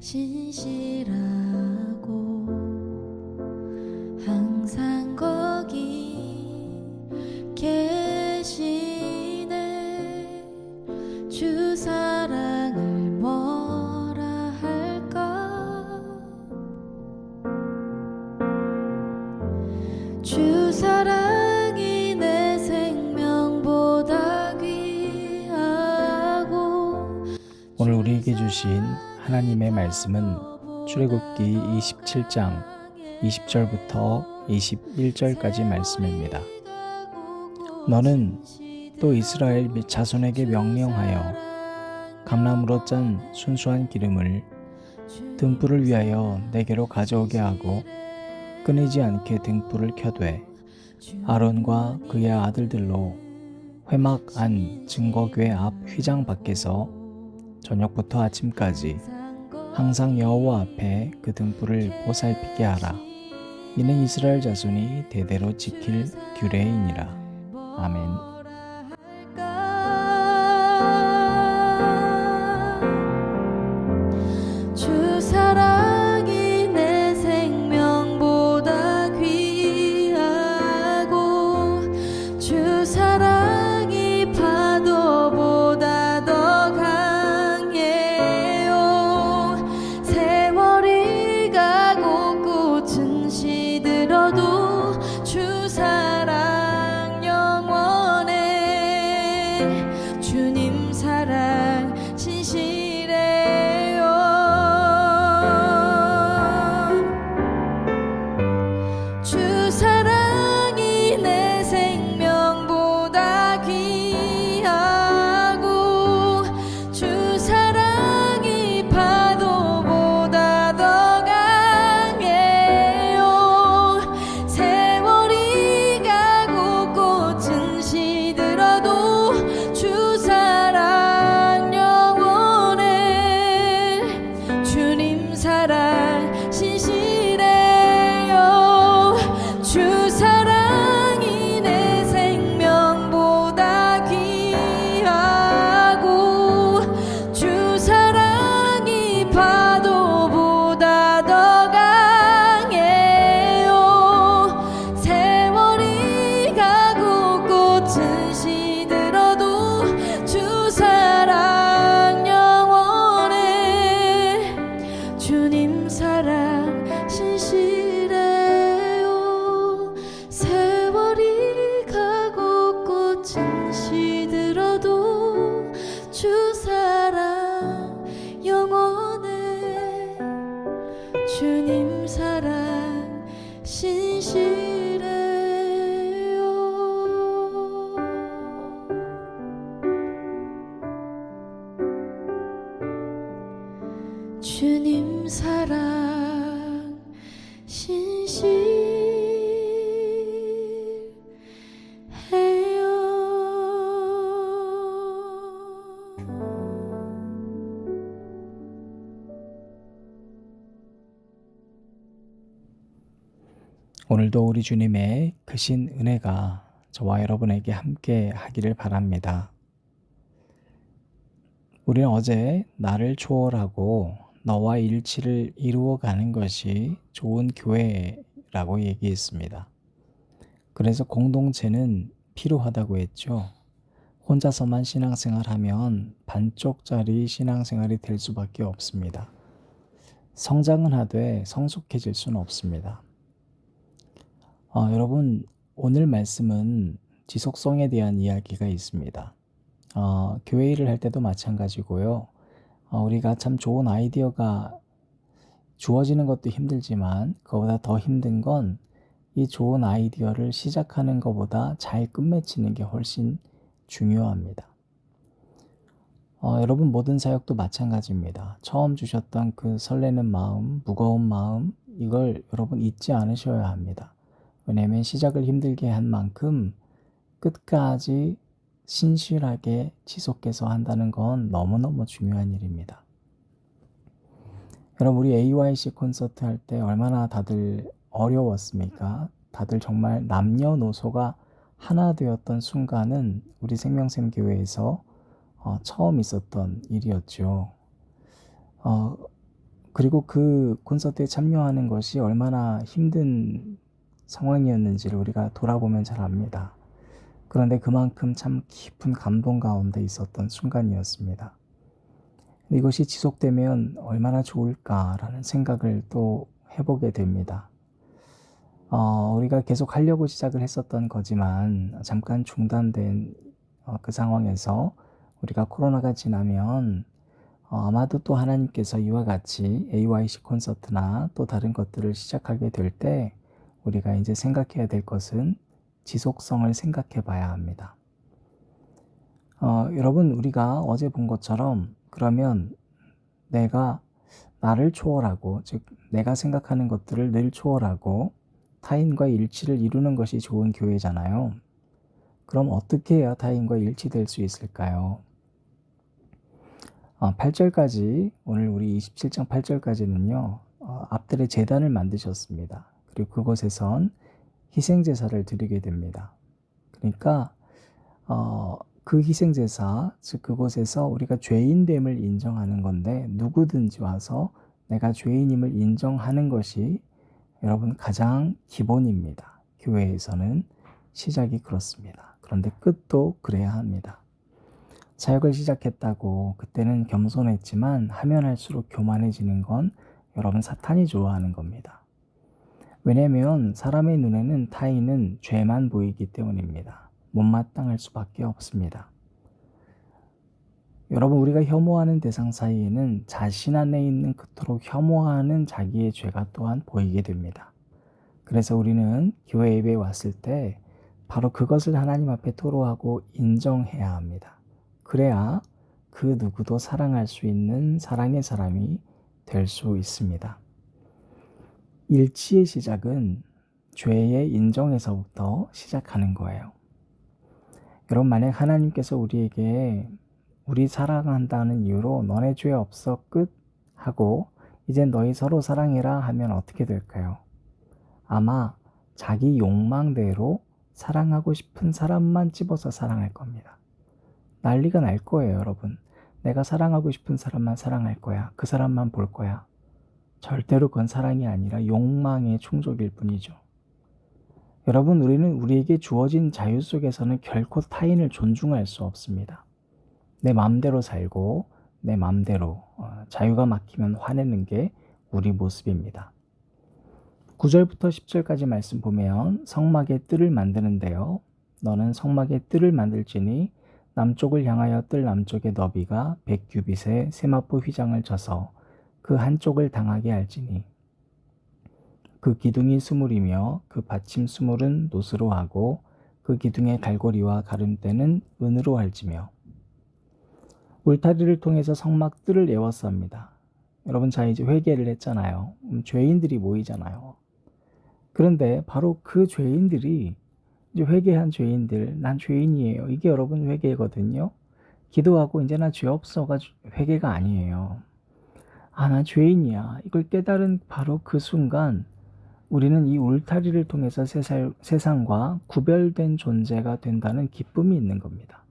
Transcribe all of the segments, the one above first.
신실하고 항상 거기 계시네. 주 사랑을 뭐라 할까. 주 사랑이 내 생명보다 귀하고. 오늘 우리에게 주신 하나님의 말씀은 출애굽기 27장 20절부터 21절까지 말씀입니다. 너는 또 이스라엘 자손에게 명령하여 감람으로 짠 순수한 기름을 등불을 위하여 내게로 가져오게 하고 끊이지 않게 등불을 켜되 아론과 그의 아들들로 회막 안 증거궤 앞 휘장 밖에서 저녁부터 아침까지 항상 여호와 앞에 그 등불을 보살피게 하라. 이는 이스라엘 자손이 대대로 지킬 규례이니라. 아멘. 주 사랑이 내 생명보다 귀하고 주 사랑이 파도보다 더 강해요. 세월이 가고 꽃은 시들어도 주 사랑 영원해. 주님 사랑 신실해요. 주 사랑이 내 생명보다 귀하고 주 사랑이 파도보다 더 강해요. 세월이 가고 꽃은 시들어도 주 사랑 영원해. 주님 사랑 신실해요. 주 사랑이 내 생명보다 귀하고 주 사랑이 파도보다 더 강해요. 세월이 가고 꽃은 시들어도 주 사랑 영원해. 주님 사랑 신실해요. 세월이 가고 꽃은 시들어도 주 사랑 영원해. 주님 사랑 신실해요. 주님 사랑 오늘도 우리 주님의 크신 은혜가 저와 여러분에게 함께 하기를 바랍니다. 우리는 어제 나를 초월하고 너와 일치를 이루어가는 것이 좋은 교회라고 얘기했습니다. 그래서 공동체는 필요하다고 했죠. 혼자서만 신앙생활하면 반쪽짜리 신앙생활이 될 수밖에 없습니다. 성장은 하되 성숙해질 수는 없습니다. 여러분, 오늘 말씀은 지속성에 대한 이야기가 있습니다. 교회 일을 할 때도 마찬가지고요. 우리가 참 좋은 아이디어가 주어지는 것도 힘들지만 그거보다 더 힘든 건 이 좋은 아이디어를 시작하는 것보다 잘 끝맺히는 게 훨씬 중요합니다. 여러분 모든 사역도 마찬가지입니다. 처음 주셨던 그 설레는 마음, 무거운 마음, 이걸 여러분 잊지 않으셔야 합니다. 왜냐하면 시작을 힘들게 한 만큼 끝까지 신실하게 지속해서 한다는 건 너무너무 중요한 일입니다. 여러분, 우리 AYC 콘서트 할 때 얼마나 다들 어려웠습니까? 다들 정말 남녀노소가 하나 되었던 순간은 우리 생명샘 교회에서 처음 있었던 일이었죠. 그리고 그 콘서트에 참여하는 것이 얼마나 힘든 상황이었는지를 우리가 돌아보면 잘 압니다. 그런데 그만큼 참 깊은 감동 가운데 있었던 순간이었습니다. 이것이 지속되면 얼마나 좋을까라는 생각을 또 해보게 됩니다. 우리가 계속 하려고 시작을 했었던 거지만 잠깐 중단된 그 상황에서 우리가 코로나가 지나면 아마도 또 하나님께서 이와 같이 AYC 콘서트나 또 다른 것들을 시작하게 될 때 우리가 이제 생각해야 될 것은 지속성을 생각해 봐야 합니다. 여러분, 우리가 어제 본 것처럼 그러면 내가 나를 초월하고, 즉 내가 생각하는 것들을 늘 초월하고 타인과 일치를 이루는 것이 좋은 교회잖아요. 그럼 어떻게 해야 타인과 일치될 수 있을까요? 8절까지, 오늘 우리 27장 8절까지는요, 앞들에 제단을 만드셨습니다. 그리고 그곳에선 희생제사를 드리게 됩니다. 그러니까 그 희생제사, 즉 그곳에서 우리가 죄인됨을 인정하는 건데, 누구든지 와서 내가 죄인임을 인정하는 것이 여러분 가장 기본입니다. 교회에서는 시작이 그렇습니다. 그런데 끝도 그래야 합니다. 사역을 시작했다고 그때는 겸손했지만 하면 할수록 교만해지는 건 여러분 사탄이 좋아하는 겁니다. 왜냐하면 사람의 눈에는 타인은 죄만 보이기 때문입니다. 못마땅할 수밖에 없습니다. 여러분, 우리가 혐오하는 대상 사이에는 자신 안에 있는 그토록 혐오하는 자기의 죄가 또한 보이게 됩니다. 그래서 우리는 교회 예배에 왔을 때 바로 그것을 하나님 앞에 토로하고 인정해야 합니다. 그래야 그 누구도 사랑할 수 있는 사랑의 사람이 될 수 있습니다. 일치의 시작은 죄의 인정에서부터 시작하는 거예요. 여러분, 만약 하나님께서 우리에게 우리 사랑한다는 이유로 너네 죄 없어 끝 하고 이제 너희 서로 사랑해라 하면 어떻게 될까요? 아마 자기 욕망대로 사랑하고 싶은 사람만 집어서 사랑할 겁니다. 난리가 날 거예요, 여러분. 내가 사랑하고 싶은 사람만 사랑할 거야. 그 사람만 볼 거야. 절대로 그건 사랑이 아니라 욕망의 충족일 뿐이죠. 여러분, 우리는 우리에게 주어진 자유 속에서는 결코 타인을 존중할 수 없습니다. 내 마음대로 살고 내 마음대로 자유가 막히면 화내는 게 우리 모습입니다. 9절부터 10절까지 말씀 보면 성막의 뜰을 만드는데요. 너는 성막의 뜰을 만들지니 남쪽을 향하여 뜰 남쪽의 너비가 100규빗의 세마포 휘장을 쳐서 그 한쪽을 당하게 할지니 그 기둥이 스물이며 그 받침 스물은 노스로 하고 그 기둥의 갈고리와 가름대는 은으로 할지며 울타리를 통해서 성막 뜰을 에워쌉니다. 여러분, 자 이제 회개를 했잖아요. 죄인들이 모이잖아요. 그런데 바로 그 죄인들이 이제 회개한 죄인들, 난 죄인이에요. 이게 여러분 회개거든요. 기도하고 이제 나 죄 없어가 회개가 아니에요. 나 죄인이야. 이걸 깨달은 바로 그 순간 우리는 이 울타리를 통해서 세상과 구별된 존재가 된다는 기쁨이 있는 겁니다.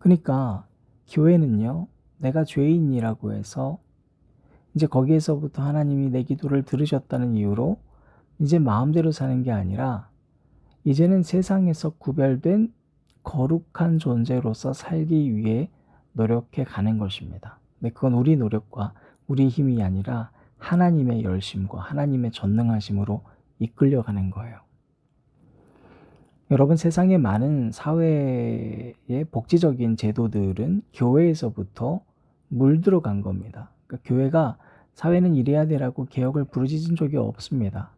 그러니까 교회는요, 내가 죄인이라고 해서 이제 거기에서부터 하나님이 내 기도를 들으셨다는 이유로 이제 마음대로 사는 게 아니라 이제는 세상에서 구별된 거룩한 존재로서 살기 위해 노력해 가는 것입니다. 근데 그건 우리 노력과 우리 힘이 아니라 하나님의 열심과 하나님의 전능하심으로 이끌려가는 거예요. 여러분, 세상의 많은 사회의 복지적인 제도들은 교회에서부터 물들어간 겁니다. 그러니까 교회가 사회는 이래야 되라고 개혁을 부르짖은 적이 없습니다.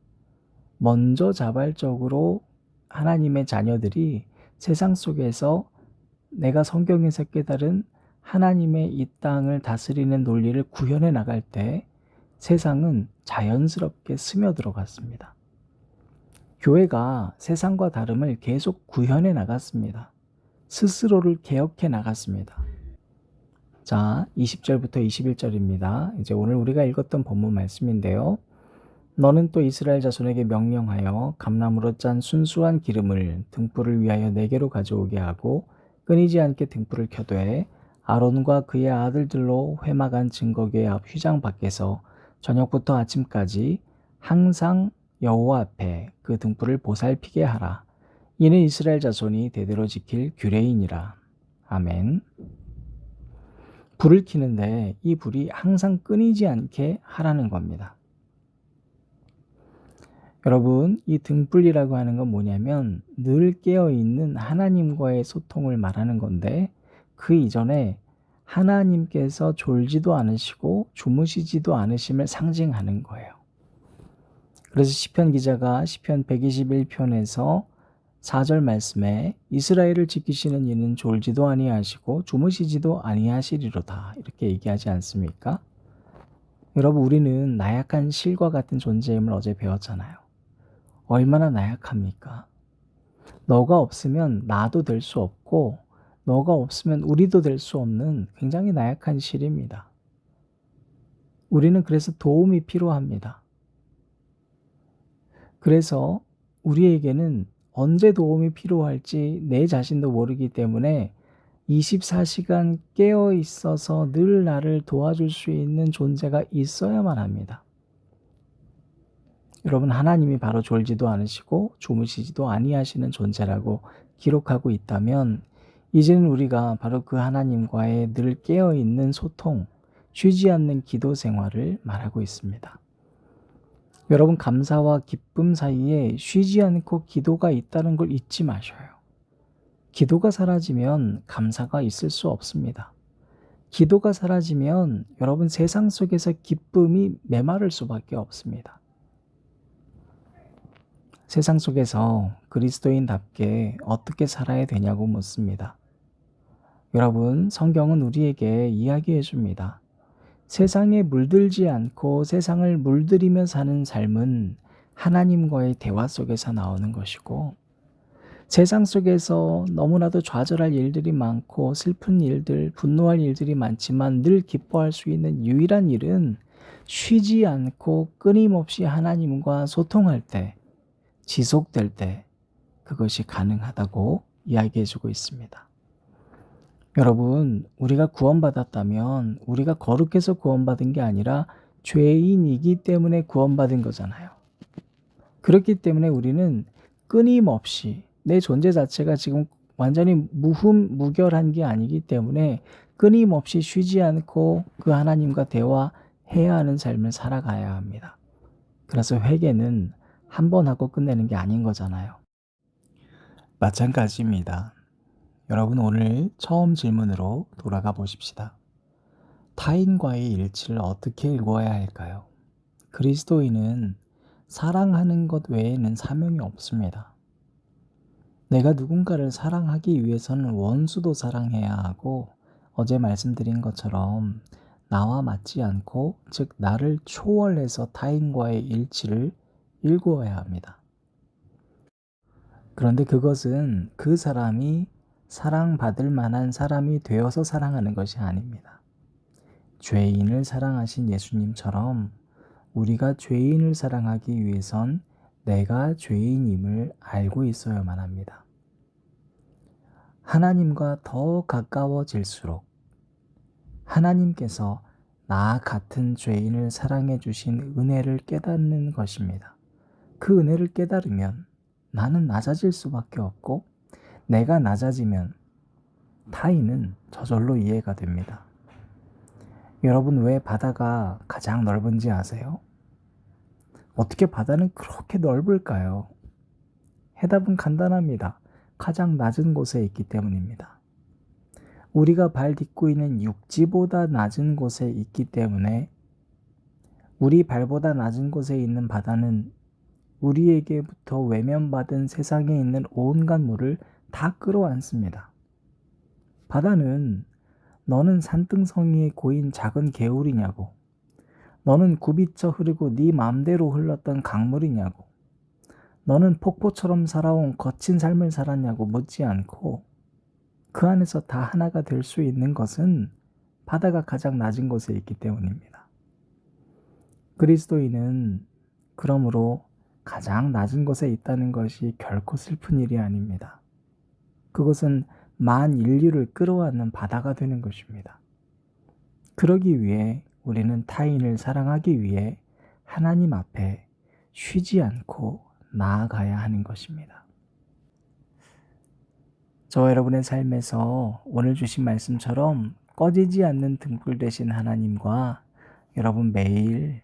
먼저 자발적으로 하나님의 자녀들이 세상 속에서 내가 성경에서 깨달은 하나님의 이 땅을 다스리는 논리를 구현해 나갈 때 세상은 자연스럽게 스며들어갔습니다. 교회가 세상과 다름을 계속 구현해 나갔습니다. 스스로를 개혁해 나갔습니다. 자, 20절부터 21절입니다. 이제 오늘 우리가 읽었던 본문 말씀인데요. 너는 또 이스라엘 자손에게 명령하여 감나무로 짠 순수한 기름을 등불을 위하여 네개로 가져오게 하고 끊이지 않게 등불을 켜되 아론과 그의 아들들로 회막안 증거궤 앞 휘장 밖에서 저녁부터 아침까지 항상 여호와 앞에 그 등불을 보살피게 하라. 이는 이스라엘 자손이 대대로 지킬 규례이니라. 아멘. 불을 켜는데 이 불이 항상 끊이지 않게 하라는 겁니다. 여러분, 이 등불이라고 하는 건 뭐냐면 늘 깨어있는 하나님과의 소통을 말하는 건데, 그 이전에 하나님께서 졸지도 않으시고 주무시지도 않으심을 상징하는 거예요. 그래서 시편 기자가 시편 121편에서 4절 말씀에 이스라엘을 지키시는 이는 졸지도 아니하시고 주무시지도 아니하시리로다, 이렇게 얘기하지 않습니까? 여러분, 우리는 나약한 실과 같은 존재임을 어제 배웠잖아요. 얼마나 나약합니까? 너가 없으면 나도 될 수 없고, 너가 없으면 우리도 될 수 없는 굉장히 나약한 실입니다. 우리는 그래서 도움이 필요합니다. 그래서 우리에게는 언제 도움이 필요할지 내 자신도 모르기 때문에 24시간 깨어 있어서 늘 나를 도와줄 수 있는 존재가 있어야만 합니다. 여러분, 하나님이 바로 졸지도 않으시고 주무시지도 아니하시는 존재라고 기록하고 있다면, 이제는 우리가 바로 그 하나님과의 늘 깨어있는 소통, 쉬지 않는 기도 생활을 말하고 있습니다. 여러분, 감사와 기쁨 사이에 쉬지 않고 기도가 있다는 걸 잊지 마셔요. 기도가 사라지면 감사가 있을 수 없습니다. 기도가 사라지면 여러분, 세상 속에서 기쁨이 메마를 수밖에 없습니다. 세상 속에서 그리스도인답게 어떻게 살아야 되냐고 묻습니다. 여러분, 성경은 우리에게 이야기해 줍니다. 세상에 물들지 않고 세상을 물들이며 사는 삶은 하나님과의 대화 속에서 나오는 것이고, 세상 속에서 너무나도 좌절할 일들이 많고 슬픈 일들, 분노할 일들이 많지만 늘 기뻐할 수 있는 유일한 일은 쉬지 않고 끊임없이 하나님과 소통할 때, 지속될 때 그것이 가능하다고 이야기해주고 있습니다. 여러분, 우리가 구원받았다면 우리가 거룩해서 구원받은 게 아니라 죄인이기 때문에 구원받은 거잖아요. 그렇기 때문에 우리는 끊임없이, 내 존재 자체가 지금 완전히 무흠무결한 게 아니기 때문에 끊임없이 쉬지 않고 그 하나님과 대화해야 하는 삶을 살아가야 합니다. 그래서 회개는 한 번 하고 끝내는 게 아닌 거잖아요. 마찬가지입니다. 여러분, 오늘 처음 질문으로 돌아가 보십시다. 타인과의 일치를 어떻게 읽어야 할까요? 그리스도인은 사랑하는 것 외에는 사명이 없습니다. 내가 누군가를 사랑하기 위해서는 원수도 사랑해야 하고, 어제 말씀드린 것처럼 나와 맞지 않고, 즉 나를 초월해서 타인과의 일치를 일구어야 합니다. 그런데 그것은 그 사람이 사랑받을 만한 사람이 되어서 사랑하는 것이 아닙니다. 죄인을 사랑하신 예수님처럼 우리가 죄인을 사랑하기 위해선 내가 죄인임을 알고 있어야만 합니다. 하나님과 더 가까워질수록 하나님께서 나 같은 죄인을 사랑해 주신 은혜를 깨닫는 것입니다. 그 은혜를 깨달으면 나는 낮아질 수밖에 없고, 내가 낮아지면 타인은 저절로 이해가 됩니다. 여러분, 왜 바다가 가장 넓은지 아세요? 어떻게 바다는 그렇게 넓을까요? 해답은 간단합니다. 가장 낮은 곳에 있기 때문입니다. 우리가 발 딛고 있는 육지보다 낮은 곳에 있기 때문에, 우리 발보다 낮은 곳에 있는 바다는 우리에게부터 외면받은 세상에 있는 온갖 물을 다 끌어안습니다. 바다는 너는 산등성이에 고인 작은 개울이냐고, 너는 굽이쳐 흐르고 네 마음대로 흘렀던 강물이냐고, 너는 폭포처럼 살아온 거친 삶을 살았냐고 묻지 않고, 그 안에서 다 하나가 될 수 있는 것은 바다가 가장 낮은 곳에 있기 때문입니다. 그리스도인은 그러므로 가장 낮은 곳에 있다는 것이 결코 슬픈 일이 아닙니다. 그것은 만 인류를 끌어안는 바다가 되는 것입니다. 그러기 위해 우리는 타인을 사랑하기 위해 하나님 앞에 쉬지 않고 나아가야 하는 것입니다. 저와 여러분의 삶에서 오늘 주신 말씀처럼 꺼지지 않는 등불 되신 하나님과 여러분 매일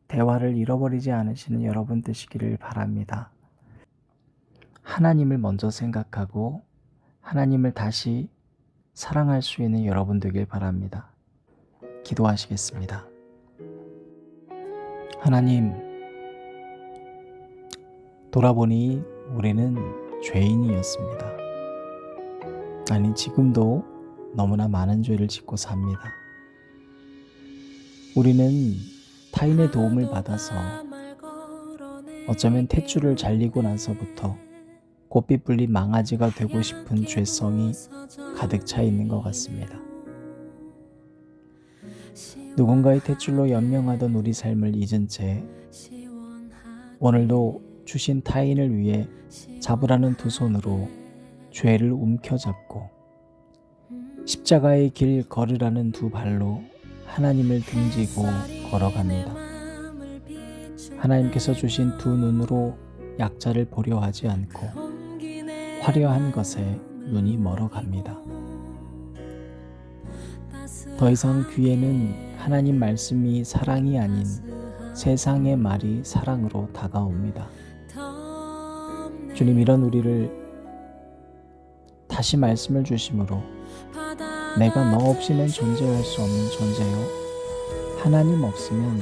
대화를 잃어버리지 않으시는 여러분 되시기를 바랍니다. 하나님을 먼저 생각하고 하나님을 다시 사랑할 수 있는 여러분 되길 바랍니다. 기도하시겠습니다. 하나님, 돌아보니 우리는 죄인이었습니다. 아니, 지금도 너무나 많은 죄를 짓고 삽니다. 우리는 타인의 도움을 받아서 어쩌면 탯줄을 잘리고 나서부터 곱비 불린 망아지가 되고 싶은 죄성이 가득 차 있는 것 같습니다. 누군가의 탯줄로 연명하던 우리 삶을 잊은 채 오늘도 주신 타인을 위해 잡으라는 두 손으로 죄를 움켜잡고 십자가의 길 걸으라는 두 발로 하나님을 등지고 걸어갑니다. 하나님께서 주신 두 눈으로 약자를 보려 하지 않고 화려한 것에 눈이 멀어갑니다. 더 이상 귀에는 하나님 말씀이 사랑이 아닌 세상의 말이 사랑으로 다가옵니다. 주님, 이런 우리를 다시 말씀을 주심으로 내가 너 없이는 존재할 수 없는 존재요, 하나님 없으면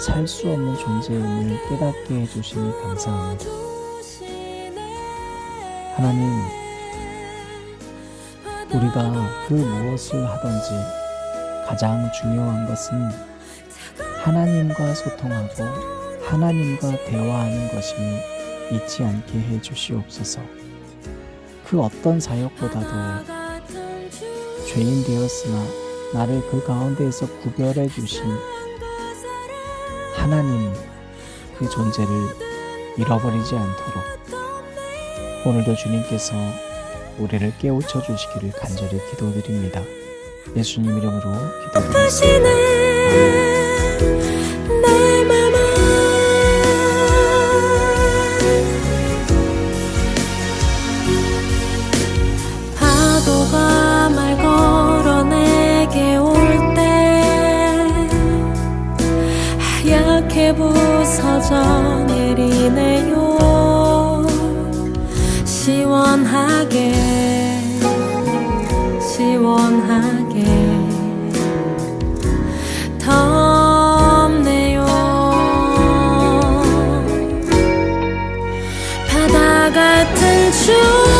살 수 없는 존재임을 깨닫게 해주시니 감사합니다. 하나님, 우리가 그 무엇을 하든지 가장 중요한 것은 하나님과 소통하고 하나님과 대화하는 것임을 잊지 않게 해 주시옵소서. 그 어떤 사역보다도 죄인 되었으나 나를 그 가운데에서 구별해 주신 하나님, 그 존재를 잃어버리지 않도록 오늘도 주님께서 우리를 깨우쳐 주시기를 간절히 기도드립니다. 예수님 이름으로 기도드립니다. 파도가 말 걸어 내게 올 때 하얗게 부서져 내리네요. 시원하게 덥네요. 바다 같은 주